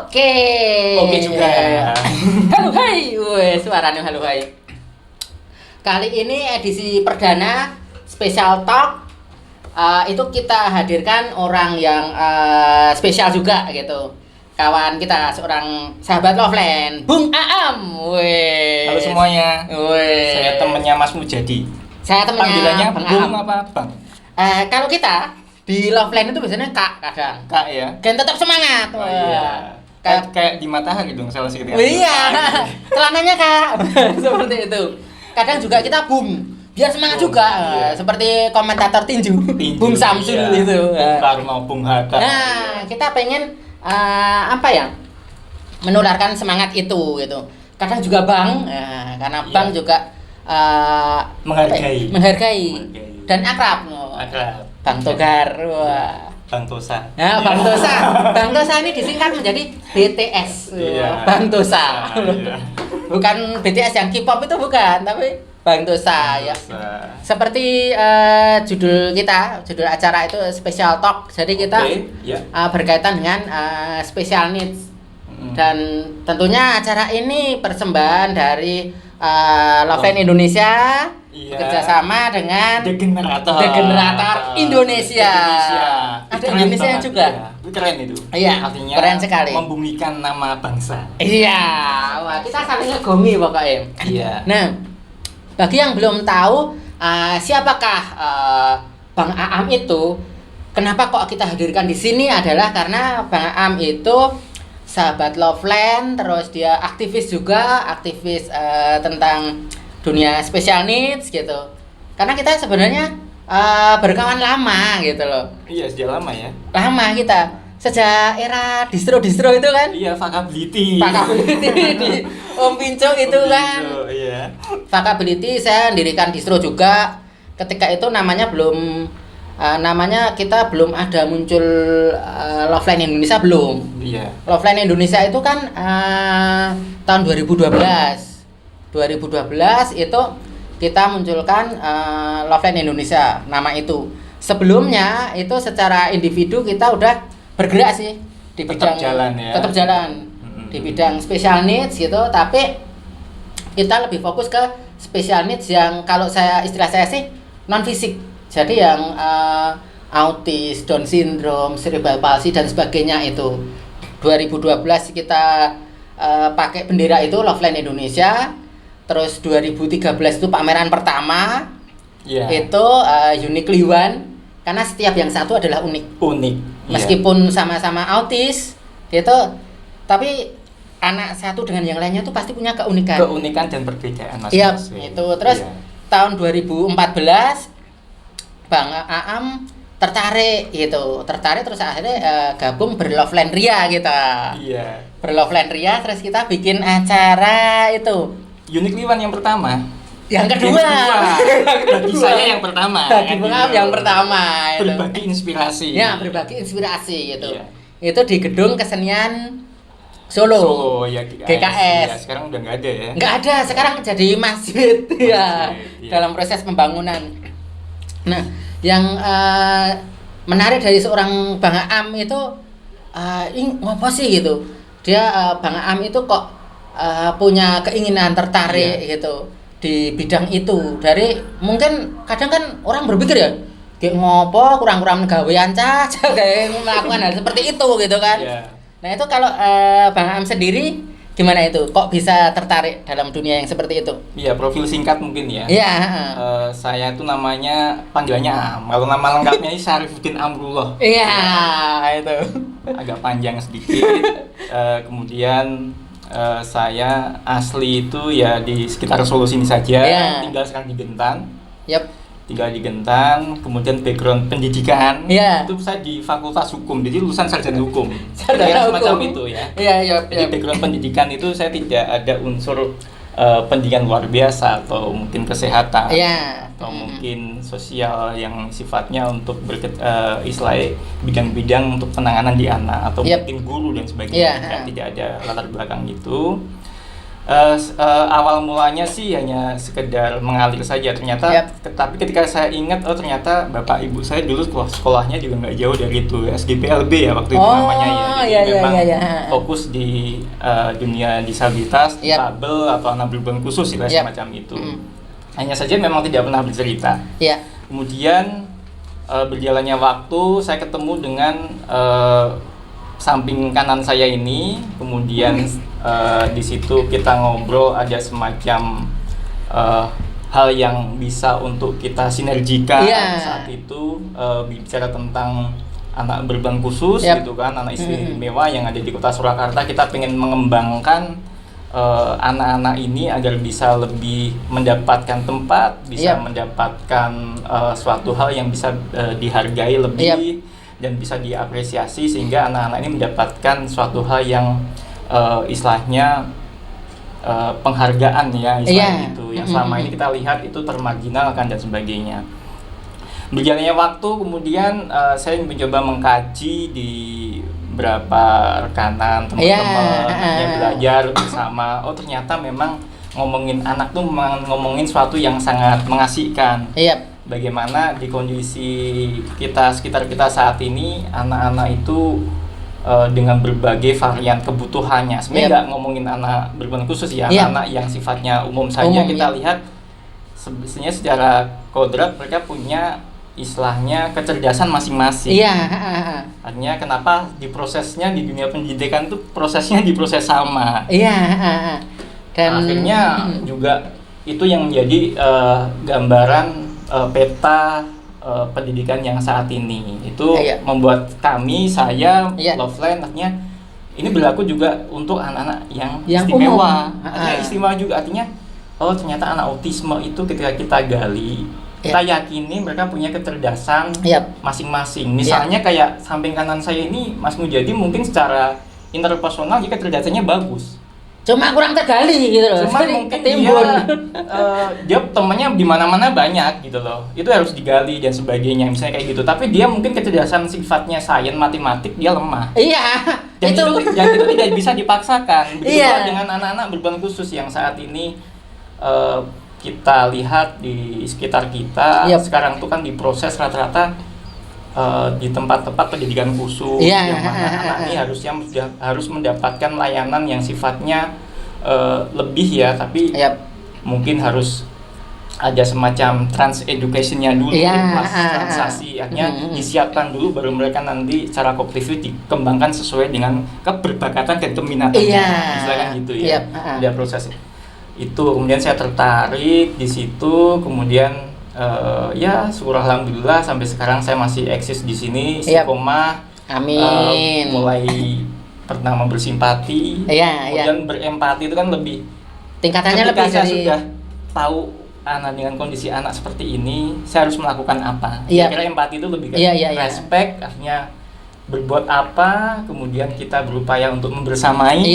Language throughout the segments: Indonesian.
Oke. Oke juga. Halo hai, suaranya halo hai. Kali ini edisi perdana Special Talk. Itu kita hadirkan orang yang spesial juga gitu. Kawan kita, seorang sahabat Loveland, Bung Aam. Halo semuanya. Saya temennya Mas Mujadi. Saya temennya Panggilannya Bang Bung Aam. apa Bang? Kalau kita di Loveland itu biasanya Kak kadang. Kak ya. Dan tetap semangat. Oh, iya. Kayak di Matahari dong salah sih. Iya. Celananya Kak. Seperti itu. Kadang juga kita Bung. Biar semangat juga. Iya. Seperti komentator tinju. Bung Samsul iya. gitu. Bung Karno, Bung Hatta. Nah, kita pengen menularkan semangat itu gitu. Kadang juga Bang, karena Iya. Bang juga menghargai dan akrab. Akrab. Bang Togar. Wah. Bang Tosa. Nah, Bang Tosa. Bang Tosa ini disingkat menjadi BTS. Iya. Bang Tosa. Iya. Bukan BTS yang K-pop itu bukan, tapi Bang Tosa ya. Tosa. Seperti judul acara itu Special Talk. Jadi kita ya. berkaitan dengan special needs. Dan tentunya acara ini persembahan dari Loveland Indonesia. Iya. Kerjasama dengan The Generator Indonesia. Ada Keren Indonesia banget, juga. ya. Itu keren itu. Iya, Artinya keren sekali. membumikan nama bangsa. Iya, wah kita saling ngegomi pokoknya. Iya. Nah, bagi yang belum tahu siapakah Bang Aam itu, kenapa kok kita hadirkan di sini adalah karena Bang Aam itu sahabat Loveland, terus dia aktivis juga, tentang dunia special needs gitu. Karena kita sebenarnya berkawan lama gitu loh. Iya, sejak lama ya. Lama kita. Sejak era distro itu kan. Iya, Fakability. Di Om Pinco itu kan. Iya. Fakability saya mendirikan distro juga. Ketika itu namanya kita belum ada muncul Loveland Indonesia belum. Iya. Loveland Indonesia itu kan tahun 2012 itu kita munculkan Loveland Indonesia nama itu. Sebelumnya itu secara individu kita udah bergerak sih di Tetap bidang jalan ya. tetap jalan di bidang special needs gitu, tapi kita lebih fokus ke special needs yang kalau istilah saya sih non fisik. Jadi yang autis, Down syndrome, cerebral palsy dan sebagainya itu. 2012 kita pakai bendera itu Loveland Indonesia. Terus 2013 itu pameran pertama. Iya. Itu uniquely one karena setiap yang satu adalah unik. Meskipun sama-sama autis gitu, tapi anak satu dengan yang lainnya tuh pasti punya keunikan dan perbedaan Iya, masing-masing. itu. Terus tahun 2014 Bang Aam tertarik terus akhirnya gabung berLoveland Ria gitu. Iya. BerLoveland Ria terus kita bikin acara itu. Uniquely One yang pertama. Yang kedua. Bagi saya yang pertama. Bagi Bang Aam yang pertama itu. Berbagi inspirasi. Ya, berbagi inspirasi gitu. Iya. Itu di Gedung Kesenian Solo. Ya, GKS. Ya, sekarang udah nggak ada ya. Nggak ada, sekarang jadi masjid ya. Iya. Dalam proses pembangunan. Nah, yang menarik dari seorang Bang Aam itu ngopo sih gitu. Dia Bang Aam itu kok punya keinginan tertarik gitu di bidang itu. Dari mungkin kadang kan orang berpikir ya, kayak ngopo kurang-kurang gawean caca kayak melakukan hal seperti itu gitu kan. Iya. Nah, itu kalau Bang Aam sendiri gimana itu? Kok bisa tertarik dalam dunia yang seperti itu? Iya, profil singkat mungkin ya. Iya. Saya tuh namanya panggilannya Aam. Kalau nama lengkapnya ini Syarifuddin Amrullah. Iya, itu. Agak panjang sedikit. Kemudian saya asli itu ya di sekitar Solo sini saja. Iya. Tinggal sekarang di Gentan. Yap. Tinggal di Gentan. Kemudian background pendidikan. Iya. Itu saya di Fakultas Hukum. Jadi lulusan sarjana hukum. Sarjana Semacam hukum. itu ya. Iya. Jadi background pendidikan itu saya tidak ada unsur pendidikan luar biasa atau mungkin kesehatan atau mungkin sosial yang sifatnya untuk istilahnya bidang-bidang untuk penanganan di anak atau mungkin guru dan sebagainya. Tidak ada latar belakang itu. Awal mulanya sih hanya sekedar mengalir saja ternyata. Tapi ketika saya ingat, oh ternyata bapak ibu saya dulu sekolahnya juga nggak jauh dari itu, SGPLB ya waktu itu namanya ya. Jadi memang fokus di dunia disabilitas, difabel atau anak berkebutuhan khusus ya semacam itu. Hanya saja memang tidak pernah bercerita. Kemudian berjalannya waktu, saya ketemu dengan samping kanan saya ini, kemudian di situ kita ngobrol, ada semacam hal yang bisa untuk kita sinergikan saat itu, bicara tentang anak berkebutuhan khusus gitu kan, anak istimewa yang ada di Kota Surakarta. Kita pengen mengembangkan anak-anak ini agar bisa lebih mendapatkan tempat, bisa mendapatkan suatu hal yang bisa dihargai lebih dan bisa diapresiasi, sehingga anak-anak ini mendapatkan suatu hal yang istilahnya penghargaan ya, istilah itu yang selama ini kita lihat itu termarginalkan dan sebagainya. Berjalannya waktu kemudian saya mencoba mengkaji di beberapa rekanan teman-teman yang belajar bersama. Oh ternyata memang ngomongin anak tuh ngomongin suatu yang sangat mengasihkan. Bagaimana di kondisi sekitar kita saat ini, anak-anak itu dengan berbagai varian kebutuhannya. Sebenarnya nggak ngomongin anak berkebutuhan khusus ya, anak yang sifatnya umum saja. Kita lihat sebenarnya secara kodrat mereka punya istilahnya kecerdasan masing-masing. Artinya kenapa di prosesnya di dunia pendidikan itu prosesnya diproses sama. Dan akhirnya juga itu yang menjadi gambaran peta pendidikan yang saat ini. Itu membuat saya Loveland artinya ini berlaku juga untuk anak-anak yang istimewa. Artinya istimewa juga artinya oh ternyata anak autisme itu ketika kita gali, kita yakini mereka punya kecerdasan masing-masing. Misalnya kayak samping kanan saya ini Mas Mujadi, mungkin secara interpersonal jika kecerdasannya bagus, cuma kurang tergali gitu loh. Cuma mungkin dia temannya di mana-mana banyak gitu loh. Itu harus digali dan sebagainya misalnya kayak gitu. Tapi dia mungkin kecerdasan sifatnya sains matematik dia lemah. Dan itu tidak bisa dipaksakan. Begitu dengan anak-anak berkebutuhan khusus yang saat ini kita lihat di sekitar kita sekarang tuh kan diproses rata-rata di tempat-tempat pendidikan khusus yang mana anak ini harus mendapatkan layanan yang sifatnya lebih ya, tapi mungkin harus ada semacam trans education-nya dulu, transasi, artinya disiapkan dulu baru mereka nanti secara kognitif dikembangkan sesuai dengan keberbakatan dan keminatannya, misalkan gitu ya. Ada proses itu, kemudian saya tertarik di situ, kemudian syukur alhamdulillah sampai sekarang saya masih eksis di sini, istiqomah. Amin. Mulai pertama bersimpati, kemudian berempati itu kan lebih tingkatannya lebih saya dari sudah tahu anak dengan kondisi anak seperti ini, saya harus melakukan apa. Kira-kira empati itu lebih respect, artinya berbuat apa, kemudian kita berupaya untuk membersamai.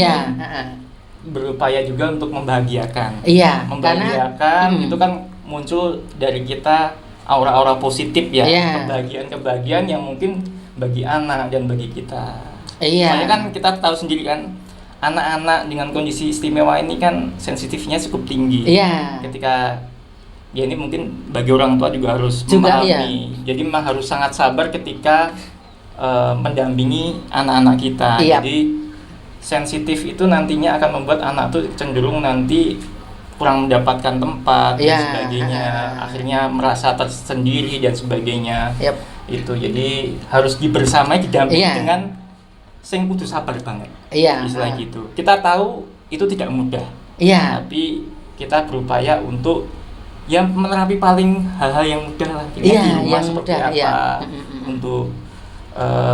Berupaya juga untuk membahagiakan. Membahagiakan itu kan muncul dari kita aura-aura positif ya, kebahagiaan yang mungkin bagi anak dan bagi kita. Soalnya kan kita tahu sendiri kan, anak-anak dengan kondisi istimewa ini kan sensitifnya cukup tinggi. Ketika ini mungkin bagi orang tua juga harus memahami. Jadi memang harus sangat sabar ketika mendampingi anak-anak kita. Jadi sensitif itu nantinya akan membuat anak tuh cenderung nanti kurang mendapatkan tempat dan sebagainya, akhirnya merasa tersendiri dan sebagainya. Itu jadi harus dibersamai, didampingi dengan sing kudu sabar banget. Istilah gitu. Kita tahu itu tidak mudah. Tapi kita berupaya untuk menerapi paling hal-hal yang mudah lah. Di rumah seperti apa untuk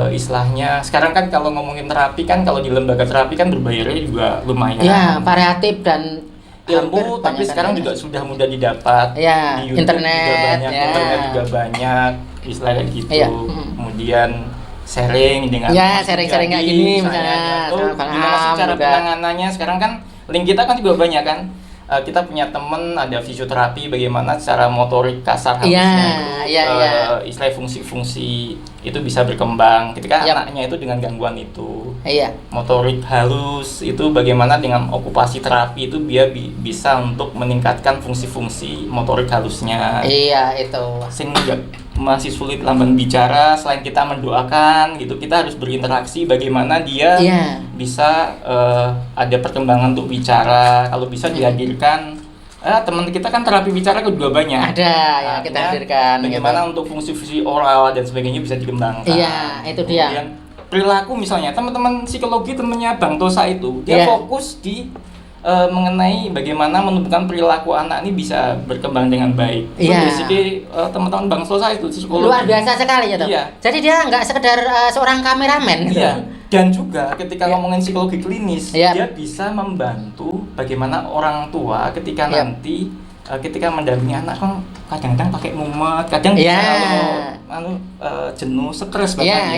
istilahnya sekarang kan kalau ngomongin terapi kan, kalau di lembaga terapi kan berbayarnya juga lumayan. Variatif dan ilmu, tapi sekarang juga sudah mudah didapat. Di YouTube internet juga banyak, internet juga banyak, istilahnya gitu. Kemudian sharing dengan sharing kayak gini misalnya. Gimana sih cara penanganannya? Sekarang kan link kita kan juga banyak kan. kita punya temen ada fisioterapi bagaimana secara motorik kasar halusnya istilah fungsi-fungsi itu bisa berkembang ketika anaknya itu dengan gangguan itu. Motorik halus itu bagaimana dengan okupasi terapi itu dia bisa untuk meningkatkan fungsi-fungsi motorik halusnya. Itu. Sehingga masih sulit lambang bicara, selain kita mendoakan gitu, kita harus berinteraksi bagaimana dia bisa ada perkembangan untuk bicara. Kalau bisa dihadirkan teman kita kan terapi bicara juga banyak. Ada kita hadirkan. Bagaimana untuk fungsi-fungsi oral dan sebagainya bisa dikembangkan. Itu dia. Kemudian perilaku misalnya teman-teman psikologi temennya Bang Tosa itu dia fokus di mengenai bagaimana menumbuhkan perilaku anak ini bisa berkembang dengan baik. Basically teman-teman Bang Tosa itu psikologi luar biasa sekali ya toh. Jadi dia nggak sekedar seorang kameramen gitu. Dan juga ketika ngomongin psikologi klinis dia bisa membantu bagaimana orang tua ketika nanti ketika mendampingi anak kan kadang-kadang pakai mumet, kadang bisa jenuh, stres bahkan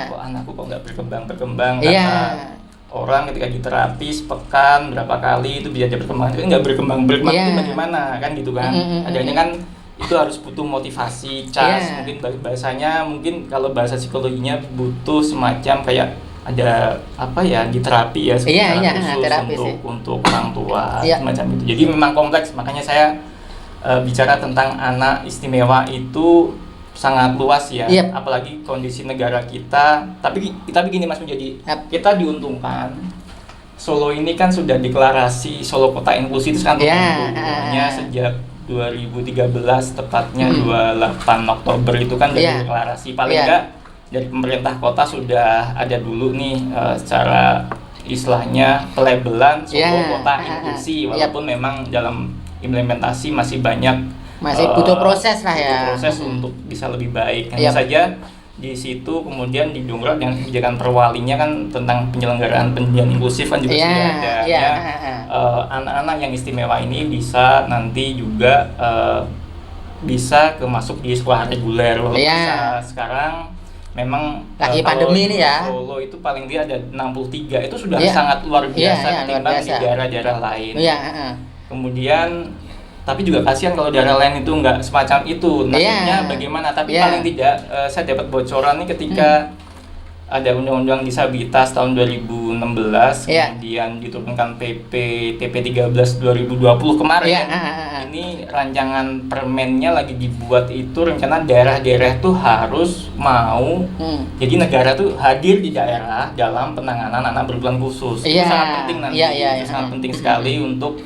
kok anakku kok nggak berkembang karena orang ketika di terapi sepekan berapa kali itu bisa berkembang, tapi nggak berkembang itu bagaimana kan gitu kan. Adanya kan itu harus butuh motivasi, mungkin bahasanya mungkin kalau bahasa psikologinya butuh semacam kayak ada di terapi khusus terapi untuk orang tua semacam itu. Jadi memang kompleks, makanya saya bicara tentang anak istimewa itu sangat luas apalagi kondisi negara kita. Tapi gini Mas menjadi kita diuntungkan. Solo ini kan sudah deklarasi Solo Kota Inklusif itu kan sejak 2013 tepatnya 28 Oktober itu kan dari deklarasi paling enggak dari pemerintah kota sudah ada dulu nih secara istilahnya pelabelan Solo Kota Inklusif walaupun memang dalam implementasi masih butuh proses untuk bisa lebih baik. Hanya saja di situ kemudian didongkrak dengan kebijakan perwalinya kan tentang penyelenggaraan pendidikan inklusif kan juga sudah ada. Anak-anak yang istimewa ini bisa nanti juga bisa masuk di sekolah reguler. Bisa sekarang memang lagi pandemi ini Solo itu paling dia ada 63 itu sudah sangat luar biasa ketimbang di daerah-daerah lain. Kemudian tapi juga kasihan kalau daerah lain itu nggak semacam itu. Nasibnya bagaimana? Tapi paling tidak saya dapat bocoran nih ketika ada Undang-Undang Disabilitas tahun 2016 kemudian diturunkan TP 13 2020 kemarin. Ini rancangan permennya lagi dibuat itu rencana daerah-daerah tuh harus mau jadi negara tuh hadir di daerah dalam penanganan anak berkebutuhan khusus. Itu sangat penting nanti. Itu sangat penting sekali untuk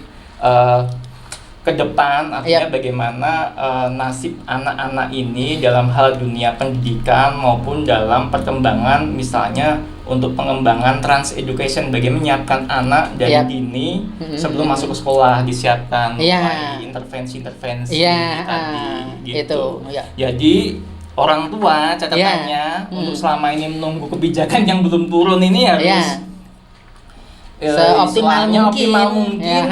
ke depan artinya bagaimana nasib anak-anak ini dalam hal dunia pendidikan maupun dalam perkembangan misalnya untuk pengembangan trans education, bagaimana menyiapkan anak dari dini sebelum masuk ke sekolah disiapkan intervensi-intervensi tadi gitu. Jadi orang tua catatannya untuk selama ini menunggu kebijakan yang belum turun ini harus seoptimal mungkin.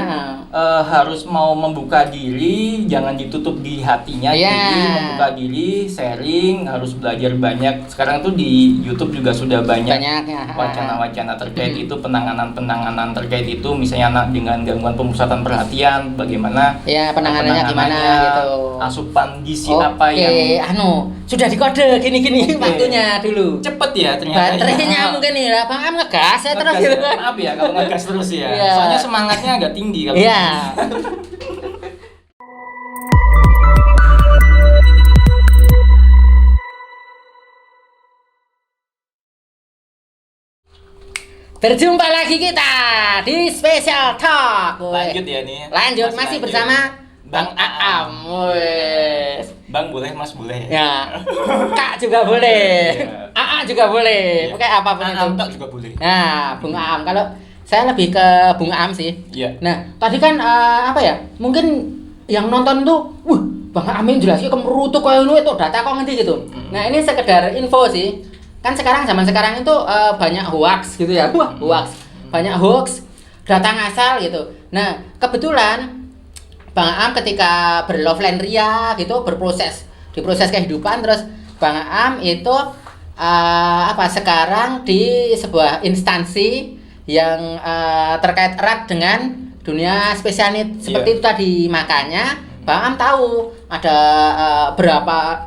Harus mau membuka diri, jangan ditutup di hatinya. Jadi membuka diri, sharing, harus belajar banyak. Sekarang tuh di YouTube juga sudah banyak wacana-wacana terkait itu, penanganan terkait itu, misalnya anak dengan gangguan pemusatan perhatian, bagaimana penanganannya gimana gitu. Asupan gizi apa yang sudah dikode gini-gini waktunya dulu. Cepet ya ternyata. Baterainya mungkin Bang Am ngegas saya terus gitu. Maaf ya kalau ngegas terus ya. Soalnya semangatnya agak tinggi kalau. Berjumpa lagi kita di Special Talk. Lanjut ya nih. Lanjut masih bersama Bang Aam. Bang boleh, Mas boleh. Ya. Kak juga boleh. Aa juga boleh. Oke, apapun itu. Aam tak juga boleh. Nah, Bung Aam kalau saya lebih ke Bung Aam sih. Nah, tadi kan mungkin yang nonton tuh, Bang Aam ini jelasnya kemerutuk kayak itu data kok ngerti gitu. Nah, ini sekedar info sih. Kan zaman sekarang itu banyak hoax gitu ya. Hoax. Banyak hoax, data ngasal gitu. Nah, kebetulan Bang Aam ketika berloveline ria gitu, di proses kehidupan, terus Bang Aam itu sekarang di sebuah instansi yang terkait erat dengan dunia spesial needs seperti itu tadi. Makanya Bang Am tahu ada berapa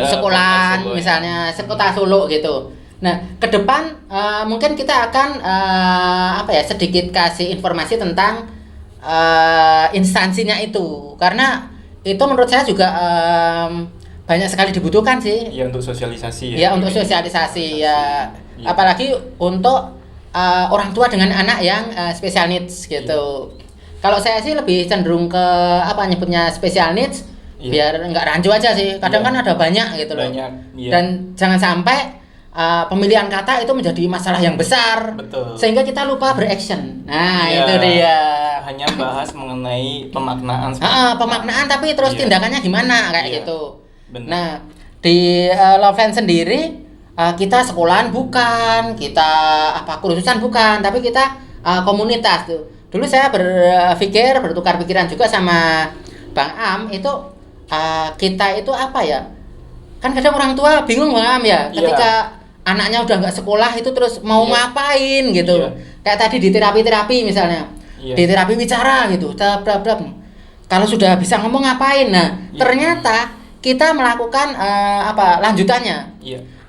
sekolahan misalnya sekota Solo gitu. Nah, ke depan mungkin kita akan sedikit kasih informasi tentang instansinya itu, karena itu menurut saya juga banyak sekali dibutuhkan sih. Ya, untuk sosialisasi ya. Untuk sosialisasi ya. Apalagi untuk orang tua dengan anak yang special needs gitu. Kalau saya sih lebih cenderung ke nyebutnya special needs biar nggak rancu aja sih. Kadang kan ada banyak gitu loh. Dan jangan sampai pemilihan kata itu menjadi masalah yang besar. Betul. Sehingga kita lupa beraction. Nah, itu dia. Hanya bahas mengenai pemaknaan. Pemaknaan tapi terus tindakannya gimana kayak gitu. Benar. Nah, di Loveland sendiri kita sekolahan bukan, kita kursusan bukan, tapi kita komunitas tuh. Dulu saya bertukar pikiran juga sama Bang Am itu kita itu kan kadang orang tua bingung Bang Am ya ketika anaknya udah nggak sekolah itu terus mau ngapain gitu. Kayak tadi di terapi misalnya di terapi bicara gitu, kalau sudah bisa ngomong ngapain. Nah ternyata kita melakukan lanjutannya.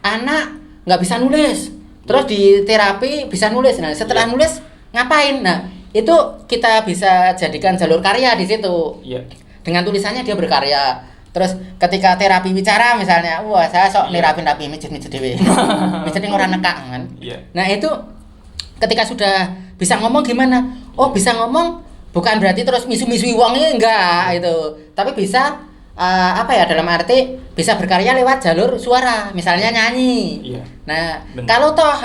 Anak nggak bisa nulis, terus di terapi bisa nulis. Nah setelah nulis ngapain? Nah itu kita bisa jadikan jalur karya di situ. Dengan tulisannya dia berkarya. Terus ketika terapi bicara misalnya, wah saya sok nerapi mijit dewe. Mijit orang nekak kan. Nah itu ketika sudah bisa ngomong gimana? Oh bisa ngomong bukan berarti terus misu-misui wongnya enggak itu. Tapi bisa dalam arti bisa berkarya lewat jalur suara, misalnya nyanyi. Nah, kalau toh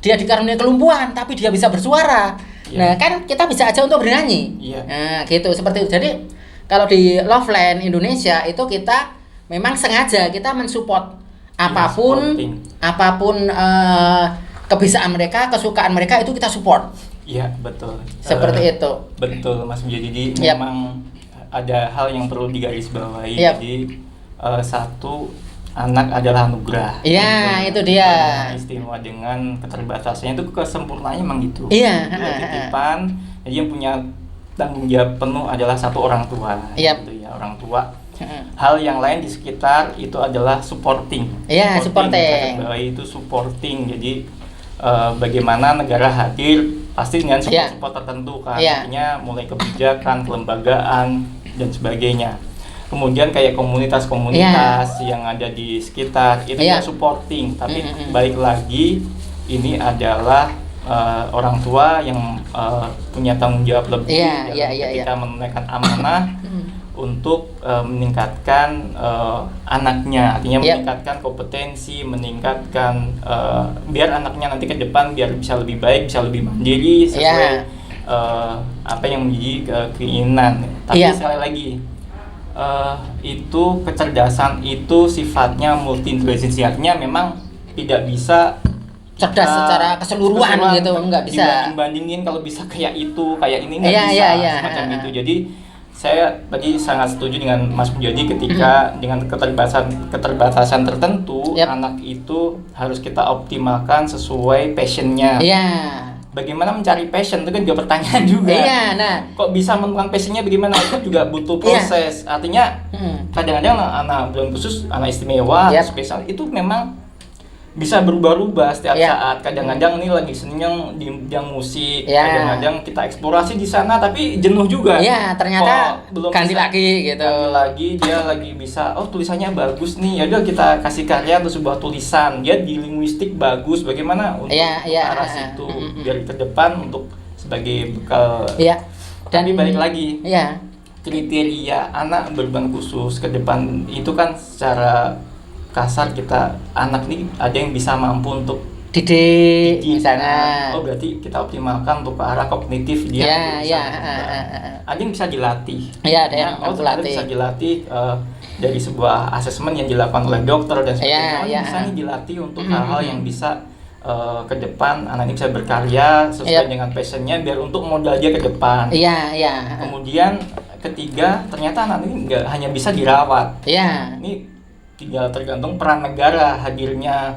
dia dikaruniai kelumpuhan tapi dia bisa bersuara. Nah, kan kita bisa aja untuk bernyanyi. Nah, gitu seperti itu. Jadi kalau di Loveland Indonesia itu kita memang sengaja kita mensupport apapun kebiasaan mereka, kesukaan mereka itu kita support. Iya, betul. Seperti itu. Betul, Mas. Jadi memang ada hal yang perlu digarisbawahi. Jadi satu, anak adalah anugerah. Iya, itu dia. Istimewa dengan keterbatasannya itu kesempurnaannya memang gitu. Iya. Titipan. Jadi yang punya tanggung jawab penuh adalah satu orang tua. Gitu ya, orang tua. Hal yang lain di sekitar itu adalah supporting. Iya, supporting. Itu supporting. Jadi bagaimana negara hadir pasti dengan support tertentu kan. Artinya mulai kebijakan, kelembagaan dan sebagainya. Kemudian kayak komunitas-komunitas yang ada di sekitar itu juga supporting. Tapi balik lagi ini adalah orang tua yang punya tanggung jawab lebih ketika menunaikan amanah untuk meningkatkan anaknya, artinya meningkatkan kompetensi, meningkatkan biar anaknya nanti ke depan biar bisa lebih baik, bisa lebih mandiri sesuai apa yang menjadi keinginan. Tapi sekali lagi itu kecerdasan itu sifatnya multi intelligensi, artinya memang tidak bisa cerdas secara keseluruhan gitu, nggak bisa dibandingin kalau bisa kayak itu kayak ini nggak bisa semacam itu. Jadi saya tadi sangat setuju dengan Mas Pujadi ketika dengan keterbatasan tertentu anak itu harus kita optimalkan sesuai passionnya. Bagaimana mencari passion itu kan juga pertanyaan juga. Kok bisa menemukan passionnya bagaimana, itu juga butuh proses. Artinya kadang-kadang anak belum khusus, anak istimewa, spesial itu memang bisa berubah-ubah setiap saat. Kadang-kadang ini lagi seneng di bidang musik, kadang-kadang kita eksplorasi di sana tapi jenuh juga. Ternyata belum ganti lagi gitu. Ganti lagi, dia lagi bisa, tulisannya bagus nih, ya udah kita kasih karya untuk sebuah tulisan. Dia di linguistik bagus, bagaimana untuk arah situ biar ke depan untuk sebagai bekal. Tapi balik lagi. Kriteria anak berkebutuhan khusus ke depan itu kan secara kasar kita anak nih ada yang bisa mampu untuk didik misalnya. Berarti kita optimalkan untuk ke arah kognitif dia. Ada yang bisa dilatih. Ada yang bisa dilatih dari sebuah asesmen yang dilakukan oleh dokter dan sebagainya. Bisa nih dilatih untuk hal-hal yang bisa ke depan anak ini bisa berkarya sesuai dengan passionnya biar untuk modal dia ke depan. Kemudian ketiga, ternyata anak ini nggak hanya bisa dirawat. Ini tinggal tergantung peran negara hadirnya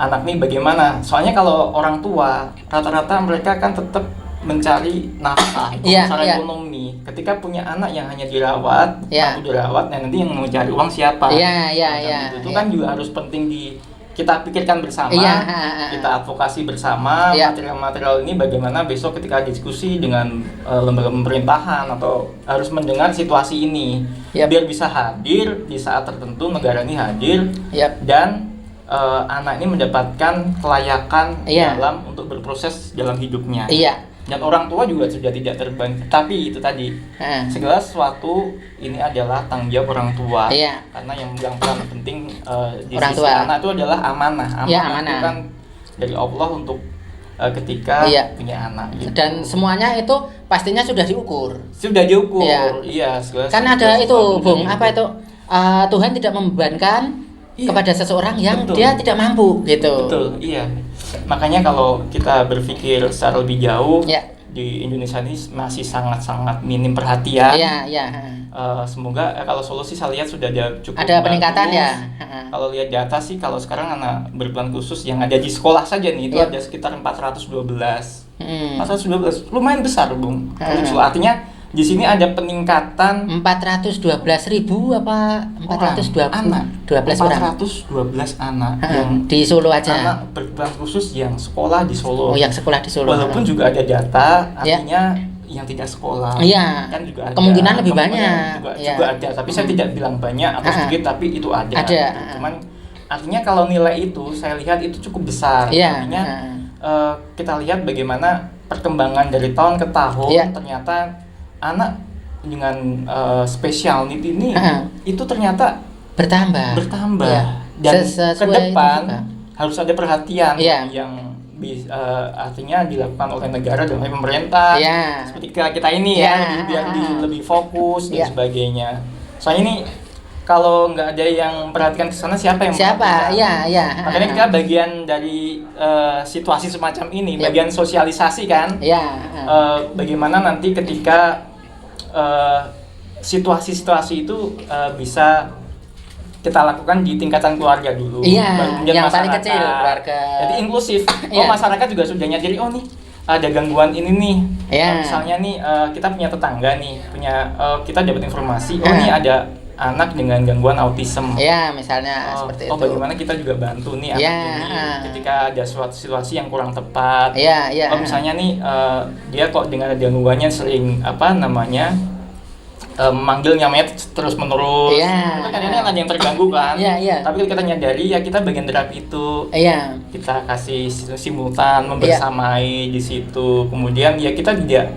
anak nih bagaimana. Soalnya kalau orang tua rata-rata mereka kan tetap mencari nafkah, mencari ekonomi. Ketika punya anak yang hanya dirawat, nanti yang mencari uang siapa? Itu kan juga harus penting kita pikirkan bersama, kita advokasi bersama material-material ini bagaimana besok ketika diskusi dengan lembaga pemerintahan atau harus mendengar situasi ini biar bisa hadir di saat tertentu, negara ini hadir dan anak ini mendapatkan kelayakan dalam untuk berproses dalam hidupnya. Dan orang tua juga sudah tidak terbebani. Tapi itu tadi segala sesuatu ini adalah tanggung jawab orang tua. Karena yang peran penting di orang sisi tua. anak itu adalah amanah. Amanah itu kan dari Allah untuk ketika punya anak. Gitu. Dan semuanya itu pastinya sudah diukur. Sudah diukur. Kan ada itu, Bung, apa itu? Tuhan tidak membebankan kepada seseorang yang dia tidak mampu gitu. Betul, iya. Makanya kalau kita berpikir secara lebih jauh, di Indonesia ini masih sangat-sangat minim perhatian. Semoga kalau solusi saya lihat sudah cukup ada peningkatan bagus. Kalau lihat data sih, kalau sekarang anak berkebutuhan khusus yang ada di sekolah saja nih itu ada sekitar 412. 412 lumayan besar, Bung. Artinya di sini ada peningkatan 412.000 apa 412 anak 12 orang 412 anak yang di Solo aja, anak berkebutuhan khusus yang sekolah di Solo. yang sekolah di Solo. Walaupun juga ada data artinya yang tidak sekolah kan juga ada. Kemungkinan lebih banyak juga ada, tapi saya tidak bilang banyak atau sedikit, tapi itu ada. Cuman artinya kalau nilai itu saya lihat itu cukup besar. Artinya kita lihat bagaimana perkembangan dari tahun ke tahun ternyata anak dengan special need ini itu ternyata bertambah dan ke depan harus ada perhatian yang artinya dilakukan oleh negara dan oleh pemerintah seperti kita ini biar lebih fokus dan sebagainya. Soalnya ini kalau nggak ada yang perhatikan ke sana siapa yang makanya kita bagian dari situasi semacam ini, bagian sosialisasi kan, bagaimana nanti ketika situasi-situasi itu bisa kita lakukan di tingkatan keluarga dulu, baru kemudian yang paling kecil keluarga. Jadi inklusif. Masyarakat juga sudah nyadari, nih ada gangguan ini nih. Misalnya nih kita punya tetangga nih, kita dapat informasi, nih ada anak dengan gangguan autism. Misalnya seperti itu. Bagaimana kita juga bantu nih anak ini ketika ada suatu situasi yang kurang tepat. Misalnya nih dia kok dengan gangguannya sering manggil namanya terus menerus. Itu kan ini ada yang terganggu kan. Tapi kalau kita nyadari kita bagian terapi itu. Kita kasih simultan membersamai di situ. Kemudian kita tidak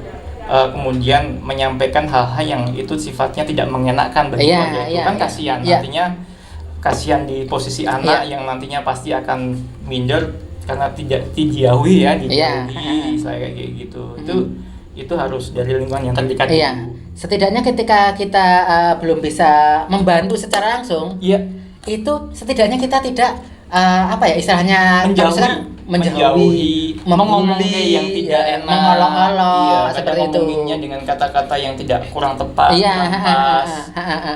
kemudian menyampaikan hal-hal yang itu sifatnya tidak mengenakan bagi keluarga itu kan kasihan. Artinya kasihan di posisi anak yang nantinya pasti akan minder karena tidak dijauhi saya kayak gitu. Itu harus dari lingkungan yang terdekat dulu. Setidaknya ketika kita belum bisa membantu secara langsung, itu setidaknya kita tidak istilahnya menjauhi, mengomongnya yang tidak enak, mengolok-olok seperti itu. Ngomonginnya dengan kata-kata yang tidak kurang tepat, pas,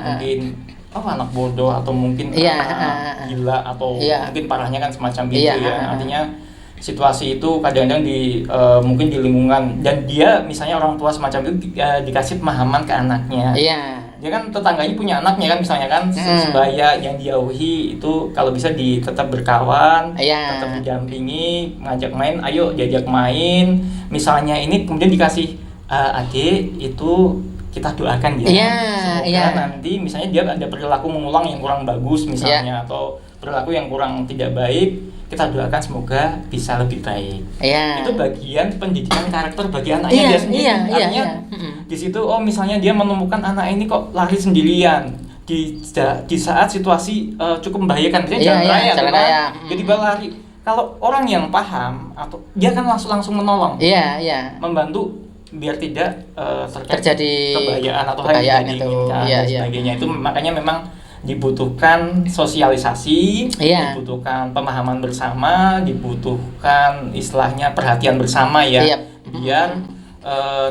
mungkin anak bodoh atau mungkin anak gila atau mungkin parahnya kan semacam itu Artinya situasi itu kadang-kadang mungkin di lingkungan dan dia misalnya orang tua semacam itu dikasih pemahaman ke anaknya. Dia kan tetangganya punya anaknya kan misalnya kan sebaya yang dijauhi itu kalau bisa tetap berkawan, tetap didampingi, ngajak main, ayo diajak main. Misalnya ini kemudian dikasih adik itu kita doakan semoga nanti misalnya dia ada perilaku mengulang yang kurang bagus misalnya atau perilaku yang kurang tidak baik, kita doakan semoga bisa lebih baik. Itu bagian pendidikan karakter bagi anaknya dia sendiri. Artinya di situ misalnya dia menemukan anak ini kok lari sendirian di saat situasi cukup membahayakan, misalnya jalan raya, jadi lari. Kalau orang yang paham atau dia kan langsung menolong, membantu biar tidak terjadi kebahayaan atau hal yang tidak diinginkan dan sebagainya. Itu makanya memang dibutuhkan sosialisasi, dibutuhkan pemahaman bersama, dibutuhkan istilahnya perhatian bersama biar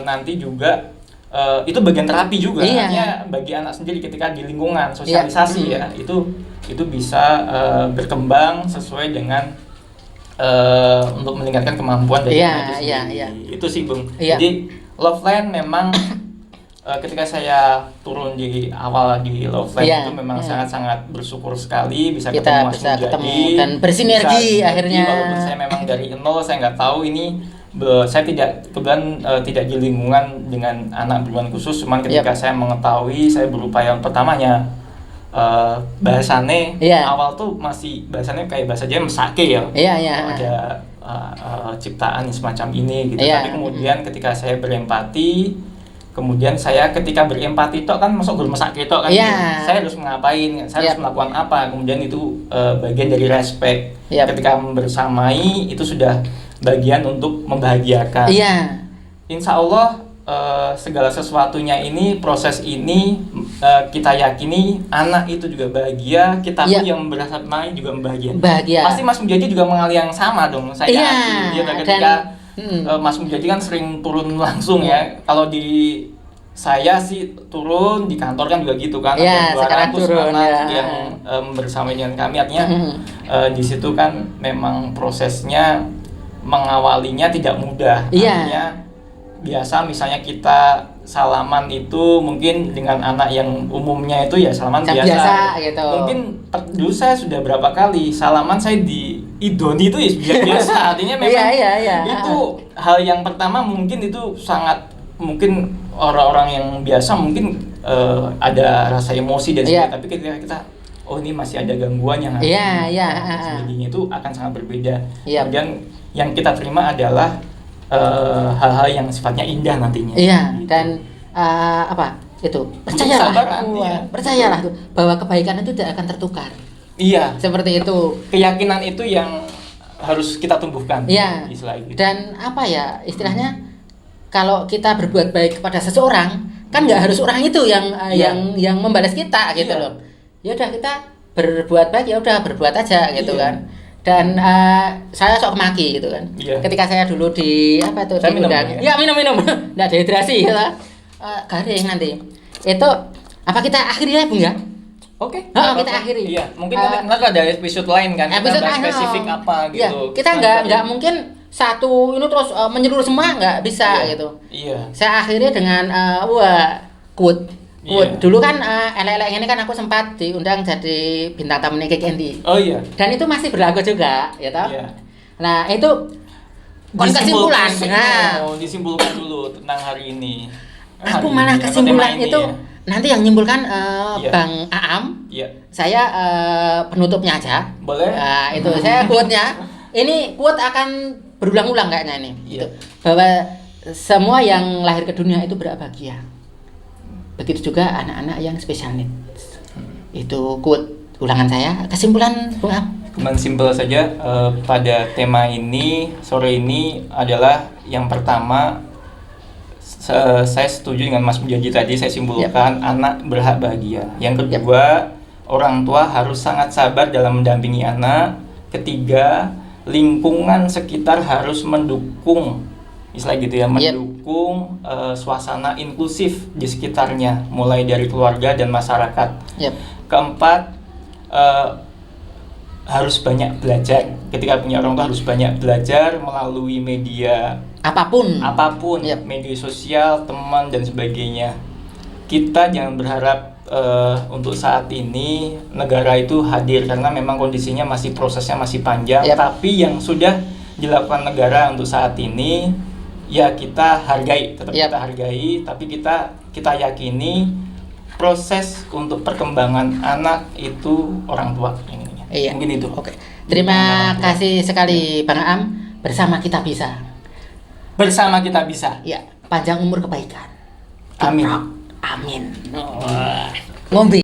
nanti juga itu bagian terapi juga. Artinya bagi anak sendiri ketika di lingkungan sosialisasi itu bisa berkembang sesuai dengan untuk meningkatkan kemampuan dari anak itu sendiri. Itu sih Bung. Jadi Loveland memang ketika saya turun di awal di Loveland itu memang sangat-sangat bersyukur sekali bisa ketemu Mas Mujadi dan bersinergi akhirnya. Walaupun saya memang dari nol, saya nggak tahu ini, saya kebetulan tidak di lingkungan dengan anak berkebutuhan khusus, cuman ketika saya mengetahui, saya berupaya pertamanya bahasane awal tuh masih bahasanya kayak bahasa Jawa mesake ya. Ada ciptaan semacam ini gitu. Tapi kemudian ketika saya berempati, kemudian saya ketika berempati itu kan masuk guru mesake itu kan, saya harus mengapain, saya harus melakukan apa, kemudian itu bagian dari respect. Ketika bersamai itu sudah bagian untuk membahagiakan. Insya Allah segala sesuatunya ini, proses ini kita yakini anak itu juga bahagia, kita pun yang bersamai juga bahagia. Pasti Mas Mujadi juga mengalami yang sama dong, saya yakin. Ketika Mas Mujadi kan sering turun langsung ya. Kalau di saya sih turun di kantor kan juga gitu kan, ada 200 anak yang bersama dengan kami, artinya di situ kan memang prosesnya mengawalinya tidak mudah. Artinya biasa misalnya kita salaman itu mungkin dengan anak yang umumnya itu ya salaman biasa gitu. Mungkin dulu saya sudah berapa kali salaman saya di idoni itu ya biasa. Artinya memang itu hal yang pertama, mungkin itu sangat mungkin orang-orang yang biasa mungkin ada rasa emosi dan sebagainya, tapi ketika kita ini masih ada gangguan yang sebagainya itu akan sangat berbeda. Kemudian yang kita terima adalah hal-hal yang sifatnya indah nantinya. Dan percayalah tuh bahwa kebaikan itu tidak akan tertukar. Seperti itu. Keyakinan itu yang harus kita tumbuhkan. Dan istilahnya kalau kita berbuat baik kepada seseorang, kan nggak harus orang itu yang membalas kita gitu loh. Ya udah, kita berbuat baik, ya udah berbuat aja gitu kan. Dan saya sok maki gitu kan. Ketika saya dulu diundang, minum nggak dehidrasi gitu. Garing nanti. Itu kita akhiri ya Bung ya? Oke. Kita akhiri. Mungkin nanti ada episode lain kan. Episode spesifik apa gitu. Kita nggak mungkin satu ini terus menyeluruh semua, nggak bisa gitu. Saya akhiri dengan quote. Dulu kan elek-elek ini kan aku sempat diundang jadi bintang tamu KKND. Dan itu masih berlaku juga, ya toh? Nah, itu kesimpulan. Disimpulkan dulu tentang hari ini. Aku malah kesimpulan itu nanti yang nyimpulkan Bang Aam. Saya penutupnya aja. Boleh. Itu saya quote-nya. Ini quote akan berulang-ulang kayaknya ini. Gitu. Bahwa semua yang lahir ke dunia itu berbahagia. Begitu juga anak-anak yang special needs. Itu quote ulangan saya. Kesimpulan Bung Am. Simpel saja, pada tema ini sore ini adalah yang pertama, saya setuju dengan Mas Mujadi tadi, saya simpulkan anak berhak bahagia. Yang kedua, orang tua harus sangat sabar dalam mendampingi anak. Ketiga, lingkungan sekitar harus mendukung, mendukung suasana inklusif di sekitarnya, mulai dari keluarga dan masyarakat. Keempat, harus banyak belajar. Ketika punya orang tua harus banyak belajar melalui media apapun, media sosial, teman dan sebagainya. Kita jangan berharap untuk saat ini negara itu hadir, karena memang kondisinya prosesnya masih panjang. Tapi yang sudah dilakukan negara untuk saat ini, ya kita hargai, kita hargai, tapi kita yakini proses untuk perkembangan anak itu orang tua. Mungkin itu. Oke. Terima kasih sekali Bang Aam. Bersama kita bisa. Panjang umur kebaikan. Amin. Ngombe.